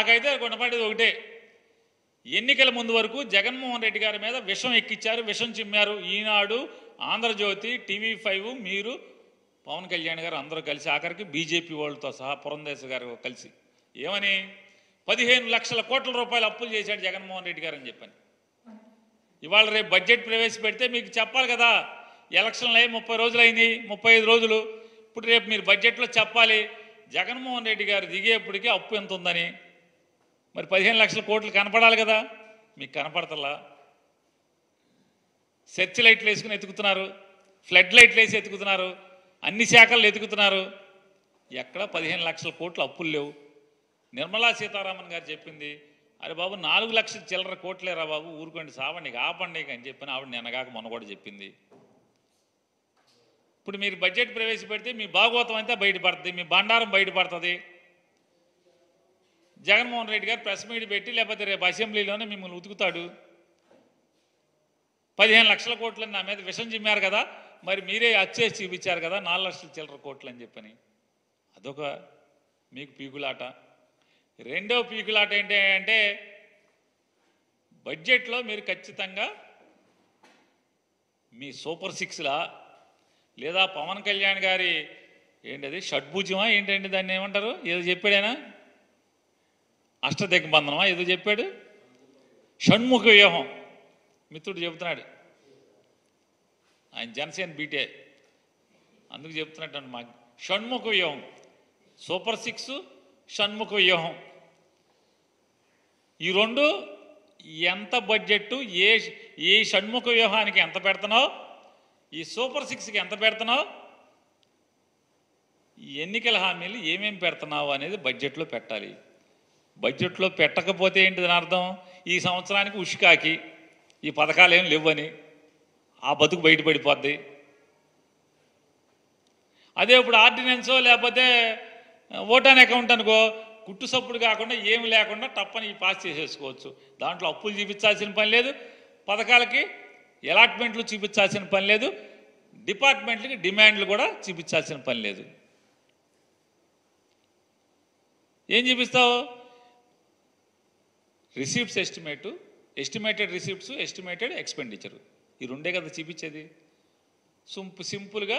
నాకైతే కొనపడేది ఒకటే, ఎన్నికల ముందు వరకు జగన్మోహన్ రెడ్డి గారి మీద విషం ఎక్కిచ్చారు, విషం చిమ్మారు. ఈనాడు, ఆంధ్రజ్యోతి, TV5, మీరు, పవన్ కళ్యాణ్ గారు అందరూ కలిసి, ఆఖరికి బీజేపీ వాళ్ళతో సహా పురంధేశ్వరి గారు కలిసి ఏమని 15 లక్షల కోట్ల రూపాయలు అప్పులు చేశాడు జగన్మోహన్ రెడ్డి గారు అని చెప్పని. ఇవాళ రేపు బడ్జెట్ ప్రవేశపెడితే మీకు చెప్పాలి కదా, ఎలక్షన్లు అయ్యి 30 రోజులు అయింది, 35 రోజులు. ఇప్పుడు రేపు మీరు బడ్జెట్లో చెప్పాలి జగన్మోహన్ రెడ్డి గారు దిగేప్పటికీ అప్పు ఎంత ఉందని. మరి 15 లక్షల కోట్లు కనపడాలి కదా, మీకు కనపడతలా. సెర్చ్ లైట్లు వేసుకుని ఎతుకుతున్నారు, ఫ్లడ్ లైట్లు వేసి ఎతుకుతున్నారు, అన్ని శాఖలు ఎతుకుతున్నారు. ఎక్కడ 15 లక్షల కోట్లు అప్పులు లేవు. నిర్మలా సీతారామన్ గారు చెప్పింది, అరే బాబు 4 లక్షల చిల్లర కోట్లేరా బాబు, ఊరుకోండి, సావండి, ఆపండి అని చెప్పిన ఆవిడ నిన్నగాక మొన్న కూడా చెప్పింది. ఇప్పుడు మీరు బడ్జెట్ ప్రవేశపెడితే మీ భాగవతం అంతా బయటపడుతుంది, మీ బండారం బయటపడుతుంది. జగన్మోహన్ రెడ్డి గారు ప్రెస్ మీట్ పెట్టి లేకపోతే రేపు అసెంబ్లీలోనే మిమ్మల్ని ఉతుకుతాడు. 15 లక్షల కోట్లని నా మీద విషం చిమ్మారు కదా, మరి మీరే అచ్చేసి చూపించారు కదా 4 లక్షల చిల్లర కోట్లు అని చెప్పని. అదొక మీకు పీకులాట. రెండో పీకులాట ఏంటి అంటే, బడ్జెట్లో మీరు ఖచ్చితంగా మీ సూపర్ 6లా లేదా పవన్ కళ్యాణ్ గారి ఏంటది షడ్భుజమా ఏంటండి, దాన్ని ఏమంటారు, ఏదో చెప్పాడైనా, అష్టదిగ్బంధనమా ఏదో చెప్పాడు, షణ్ముఖ వ్యూహం మిత్రుడు చెబుతున్నాడు. ఆయన జనసేన బీటే, అందుకు చెప్తున్నట్టు మాకు షణ్ముఖ వ్యూహం, సూపర్ 6, షణ్ముఖ వ్యూహం, ఈ రెండు ఎంత బడ్జెట్, ఏ షణ్ముఖ వ్యూహానికి ఎంత పెడుతున్నావు, ఈ సూపర్ 6కి ఎంత పెడుతున్నావు, ఈ ఎన్నికల హామీలు ఏమేమి పెడుతున్నావు అనేది బడ్జెట్లో పెట్టాలి. బడ్జెట్లో పెట్టకపోతే ఏంటి దాని అర్థం, ఈ సంవత్సరానికి ఉష్కాకి ఈ పథకాలు ఏం లేవని, ఆ బతుకు బయటపడిపోద్ది. అదే ఇప్పుడు ఆర్డినెన్సో లేకపోతే ఓటాన్ అకౌంట్ అనుకో, కుట్టు సప్పుడు కాకుండా ఏమి లేకుండా తప్పని పాస్ చేసేసుకోవచ్చు. దాంట్లో అప్పులు చూపించాల్సిన పని లేదు, పథకాలకి అలాట్మెంట్లు చూపించాల్సిన పని లేదు, డిపార్ట్మెంట్లకి డిమాండ్లు కూడా చూపించాల్సిన పని లేదు. ఏం చూపిస్తావు, receipts estimated receipts, estimated expenditure, ఈ రెండే కదా చూపించేది. సింపుల్గా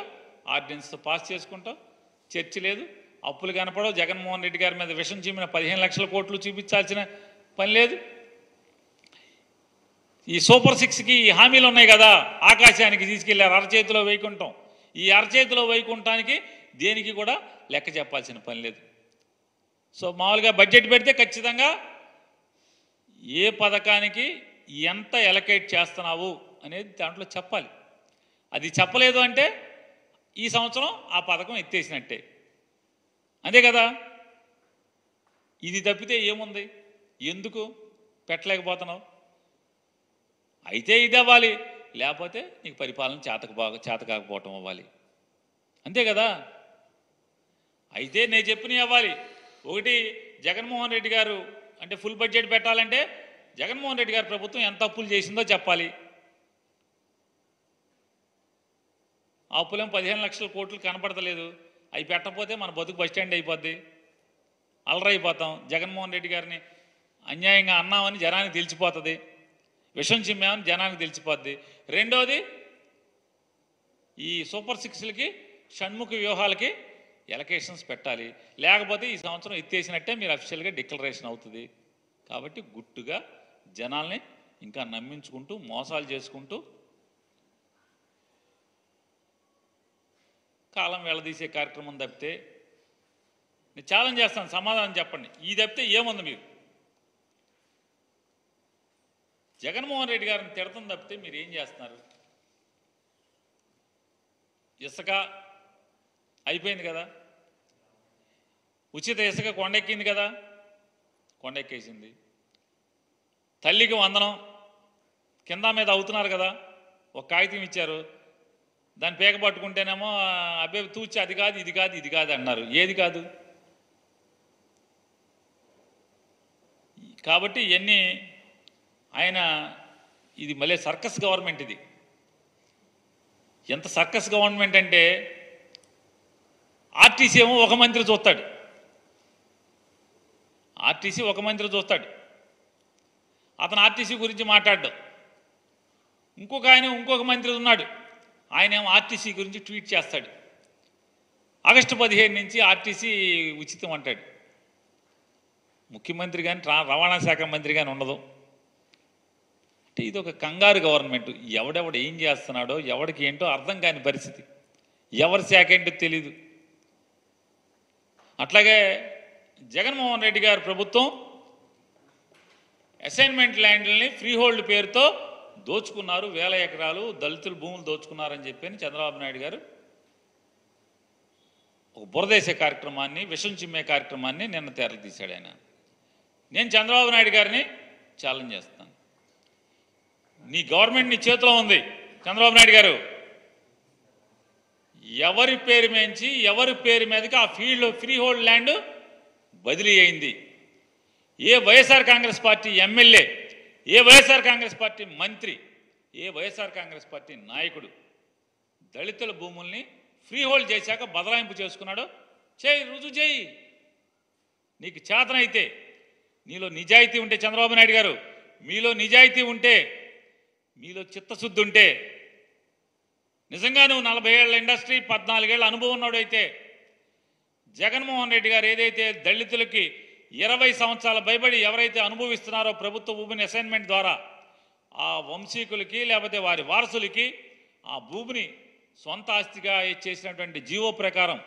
ఆర్డినెన్స్తో పాస్ చేసుకుంటాం, చర్చ లేదు, అప్పులు కనపడవు. జగన్మోహన్ రెడ్డి గారి మీద విషం చిమ్మిన 15 లక్షల కోట్లు చూపించాల్సిన పని లేదు. ఈ సూపర్ 6కి ఈ హామీలు ఉన్నాయి కదా, ఆకాశానికి తీసుకెళ్లారు, అరచేతిలో వైకుంఠం. ఈ అరచేతిలో వైకుంఠానికి దేనికి కూడా లెక్క చెప్పాల్సిన పని లేదు. సో మామూలుగా బడ్జెట్ పెడితే ఖచ్చితంగా ఏ పథకానికి ఎంత ఎలకేట్ చేస్తున్నావు అనేది దాంట్లో చెప్పాలి. అది చెప్పలేదు అంటే ఈ సంవత్సరం ఆ పథకం ఎత్తేసినట్టే, అంతే కదా. ఇది తప్పితే ఏముంది, ఎందుకు పెట్టలేకపోతున్నావు? అయితే ఇది అవ్వాలి, లేకపోతే నీకు పరిపాలన చేత కాకపోవటం అవ్వాలి, అంతే కదా. అయితే నేను చెప్పినవి అవ్వాలి. ఒకటి, జగన్మోహన్ రెడ్డి గారు అంటే ఫుల్ బడ్జెట్ పెట్టాలంటే జగన్మోహన్ రెడ్డి గారి ప్రభుత్వం ఎంత అప్పులు చేసిందో చెప్పాలి. ఆ అప్పులేం 15 లక్షల కోట్లు కనపడతలేదు. అవి పెట్టకపోతే మన బతుకు బస్టాండ్ అయిపోద్ది, అలరైపోతాం. జగన్మోహన్ రెడ్డి గారిని అన్యాయంగా అన్నామని జనానికి తెలిసిపోతుంది, విషం చిమ్మామని జనానికి తెలిసిపోద్ది. రెండోది, ఈ సూపర్ 6లకి షణ్ముఖ వ్యూహాలకి ఎలకేషన్స్ పెట్టాలి, లేకపోతే ఈ సంవత్సరం ఎత్తేసినట్టే మీరు అఫీషియల్గా డిక్లరేషన్ అవుతుంది. కాబట్టి గుట్టుగా జనాల్ని ఇంకా నమ్మించుకుంటూ మోసాలు చేసుకుంటూ కాలం వెళ్ళదీసే కార్యక్రమం తప్పితే, నేను ఛాలెంజ్ చేస్తాను, సమాధానం చెప్పండి. ఈ తప్పితే ఏముంది? మీరు జగన్మోహన్ రెడ్డి గారిని తిడతం తప్పితే మీరు ఏం చేస్తున్నారు? ఇసుక అయిపోయింది కదా, ఉచిత ఇసుక కొండెక్కింది కదా, కొండెక్కేసింది. తల్లికి వందనం కింద మీద అవుతున్నారు కదా, ఒక కాగితం ఇచ్చారు, దాన్ని పేక పట్టుకుంటేనేమో అబ్బాయి తూచి అది కాదు ఇది కాదు ఇది కాదు అన్నారు. ఏది కాదు? కాబట్టి ఇవన్నీ ఆయన, ఇది మళ్ళీ సర్కస్ గవర్నమెంట్. ఇది ఎంత సర్కస్ గవర్నమెంట్ అంటే, ఆర్టీసీ ఏమో ఒక మంత్రి చూస్తాడు, ఆర్టీసీ ఒక మంత్రి చూస్తాడు, అతను ఆర్టీసీ గురించి మాట్లాడ్డు. ఇంకొక మంత్రి ఉన్నాడు, ఆయన ఏమో ఆర్టీసీ గురించి ట్వీట్ చేస్తాడు. ఆగస్టు 15 నుంచి ఆర్టీసీ ఉచితం అంటాడు. ముఖ్యమంత్రి కానీ రవాణా శాఖ మంత్రి కానీ ఉండదు. అంటే ఇది ఒక కంగారు గవర్నమెంట్. ఎవడెవడు ఏం చేస్తున్నాడో ఎవడికి ఏంటో అర్థం కాని పరిస్థితి, ఎవరి శాఖ ఏంటో తెలీదు. అట్లాగే జగన్మోహన్ రెడ్డి గారి ప్రభుత్వం అసైన్మెంట్ ల్యాండ్లని ఫ్రీ హోల్డ్ పేరుతో దోచుకున్నారు, 1000 ఎకరాలు దళితుల భూములు దోచుకున్నారని చెప్పి చంద్రబాబు నాయుడు గారు ఒక బురదేశే కార్యక్రమాన్ని, విషం చిమ్మే కార్యక్రమాన్ని నిన్న తెరలు తీశాడు ఆయన. నేను చంద్రబాబు నాయుడు గారిని ఛాలెంజ్ చేస్తాను. నీ గవర్నమెంట్ నీ చేతిలో ఉంది చంద్రబాబు నాయుడు గారు. ఎవరి పేరు మేంచి ఎవరి పేరు మీదకి ఆ ఫీల్డ్ ఫ్రీ హోల్డ్ ల్యాండ్ బదిలీ అయింది? ఏ వైఎస్ఆర్ కాంగ్రెస్ పార్టీ ఎమ్మెల్యే, ఏ వైఎస్ఆర్ కాంగ్రెస్ పార్టీ మంత్రి, ఏ వైఎస్ఆర్ కాంగ్రెస్ పార్టీ నాయకుడు దళితుల భూముల్ని ఫ్రీ హోల్డ్ చేశాక బదలాయింపు చేసుకున్నాడో చేయి, రుజువు చేయి. నీకు చేతనైతే, నీలో నిజాయితీ ఉంటే, చంద్రబాబు నాయుడు గారు మీలో నిజాయితీ ఉంటే, మీలో చిత్తశుద్ధి ఉంటే, నిజంగా నువ్వు 40 ఏళ్ల ఇండస్ట్రీ 14 ఏళ్ల అనుభవం ఉన్నాడైతే, జగన్మోహన్ రెడ్డి గారు ఏదైతే దళితులకి 20 సంవత్సరాల భయపడి ఎవరైతే అనుభవిస్తున్నారో ప్రభుత్వ భూమిని అసైన్మెంట్ ద్వారా, ఆ వంశీకులకి లేకపోతే వారి వారసులకి ఆ భూమిని సొంత ఆస్తిగా చేసినటువంటి జీవో ప్రకారం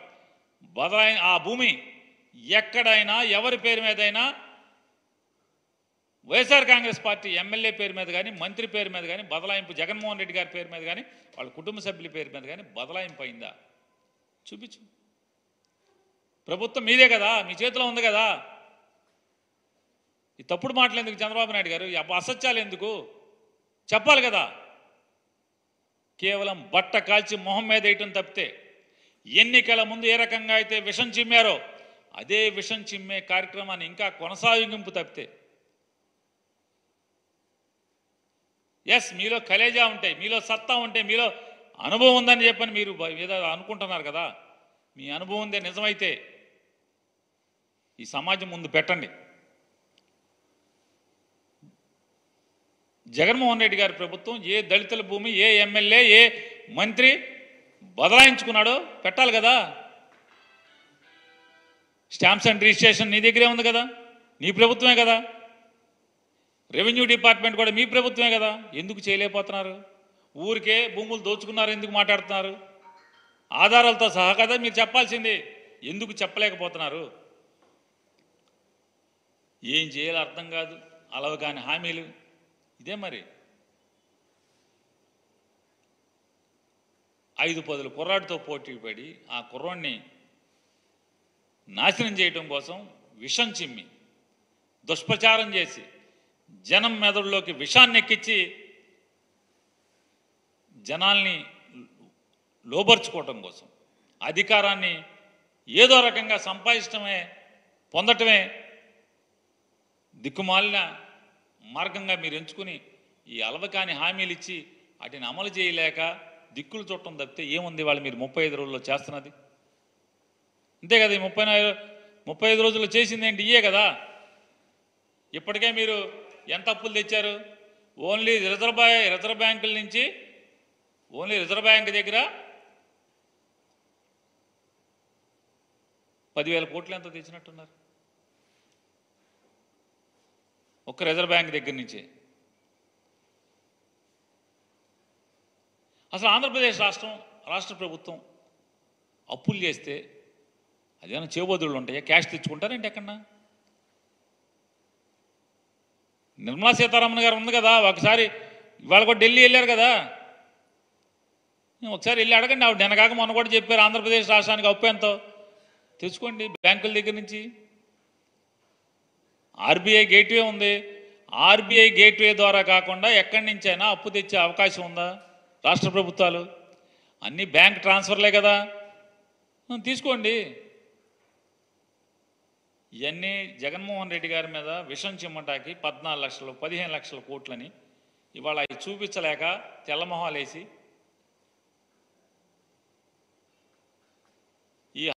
ఆ భూమి ఎక్కడైనా ఎవరి పేరు మీదైనా వైఎస్ఆర్ కాంగ్రెస్ పార్టీ ఎమ్మెల్యే పేరు మీద కానీ, మంత్రి పేరు మీద కానీ బదలాయింపు, జగన్మోహన్ రెడ్డి గారి పేరు మీద కానీ, వాళ్ళ కుటుంబ సభ్యుల పేరు మీద కానీ బదలాయింపు అయిందా? చూపించు. ప్రభుత్వం మీదే కదా, మీ చేతిలో ఉంది కదా. ఈ తప్పుడు మాటలు ఎందుకు చంద్రబాబు నాయుడు గారు? అసత్యాలు ఎందుకు? చెప్పాలి కదా. కేవలం బట్ట కాల్చి మొహం మీద వేయటం తప్పితే, ఎన్నికల ముందు ఏ రకంగా అయితే విషం చిమ్మారో అదే విషం చిమ్మే కార్యక్రమాన్ని ఇంకా కొనసాగింపు తప్పితే, ఎస్ మీలో కలేజా ఉంటే, మీలో సత్తా ఉంటే, మీలో అనుభవం ఉందని చెప్పని మీరు ఏదో అనుకుంటున్నారు కదా. మీ అనుభవం ఉందే నిజమైతే ఈ సమాజం ముందు పెట్టండి. జగన్మోహన్ రెడ్డి గారి ప్రభుత్వం ఏ దళితుల భూమి, ఏ ఎమ్మెల్యే, ఏ మంత్రి బదలాయించుకున్నాడో పెట్టాలి కదా. స్టాంప్స్ అండ్ రిజిస్ట్రేషన్ నీ దగ్గరే ఉంది కదా, నీ ప్రభుత్వమే కదా. రెవెన్యూ డిపార్ట్మెంట్ కూడా మీ ప్రభుత్వమే కదా. ఎందుకు చేయలేకపోతున్నారు? ఊరికే భూములు దోచుకున్నారు ఎందుకు మాట్లాడుతున్నారు? ఆధారాలతో సహా కదా మీరు చెప్పాల్సింది. ఎందుకు చెప్పలేకపోతున్నారు? ఏం చేయాలో అర్థం కాదు, అలవ కాని హామీలు. ఇదే మరి 5-10 కుర్రాడితో పోటీ పడి ఆ కుర్రాడిని నాశనం చేయడం కోసం విషం చిమ్మి, దుష్ప్రచారం చేసి, జనం మెదడులోకి విషాన్ని ఎక్కించి జనాల్ని లోబర్చుకోవటం కోసం, అధికారాన్ని ఏదో రకంగా సంపాదించడమే, పొందటమే దిక్కుమాలిన మార్గంగా మీరు ఎంచుకుని ఈ అలవకాని హామీలు ఇచ్చి వాటిని అమలు చేయలేక దిక్కులు చుట్టం తప్పితే ఏముంది? వాళ్ళు మీరు 35 రోజుల్లో చేస్తున్నది అంతే కదా. ఈ 35 రోజుల్లో చేసింది ఏంటి? ఇయే కదా. ఇప్పటికే మీరు ఎంత అప్పులు తెచ్చారు? ఓన్లీ రిజర్వ్ బ్యాంకుల నుంచి, ఓన్లీ రిజర్వ్ బ్యాంక్ దగ్గర 10,000 కోట్లు ఎంతో తెచ్చినట్టున్నారు ఒక్క రిజర్వ్ బ్యాంక్ దగ్గర నుంచి. అసలు ఆంధ్రప్రదేశ్ రాష్ట్ర ప్రభుత్వం అప్పులు చేస్తే అదేమైనా చేబోదుళ్ళు ఉంటాయా? క్యాష్ తెచ్చుకుంటారంటే ఎక్కడన్నా? నిర్మలా సీతారామన్ గారు ఉంది కదా, ఒకసారి ఇవాళ కూడా ఢిల్లీ వెళ్ళారు కదా, ఒకసారి వెళ్ళి అడగండి. ఆవిడ నిన్నగాక మొన్న కూడా చెప్పారు ఆంధ్రప్రదేశ్ రాష్ట్రానికి అప్పు ఎంతో తెచ్చుకోండి బ్యాంకుల దగ్గర నుంచి. ఆర్బీఐ గేట్వే ఉంది, ఆర్బీఐ గేట్వే ద్వారా కాకుండా ఎక్కడి నుంచైనా అప్పు తెచ్చే అవకాశం ఉందా రాష్ట్ర ప్రభుత్వాలు? అన్నీ బ్యాంక్ ట్రాన్స్ఫర్లే కదా, తీసుకోండి. ఇవన్నీ జగన్మోహన్ రెడ్డి గారి మీద విషం చిమ్మటానికి 14 లక్షలు 15 లక్షల కోట్లని ఇవాళ అవి చూపించలేక తెల్లమొహాలేసి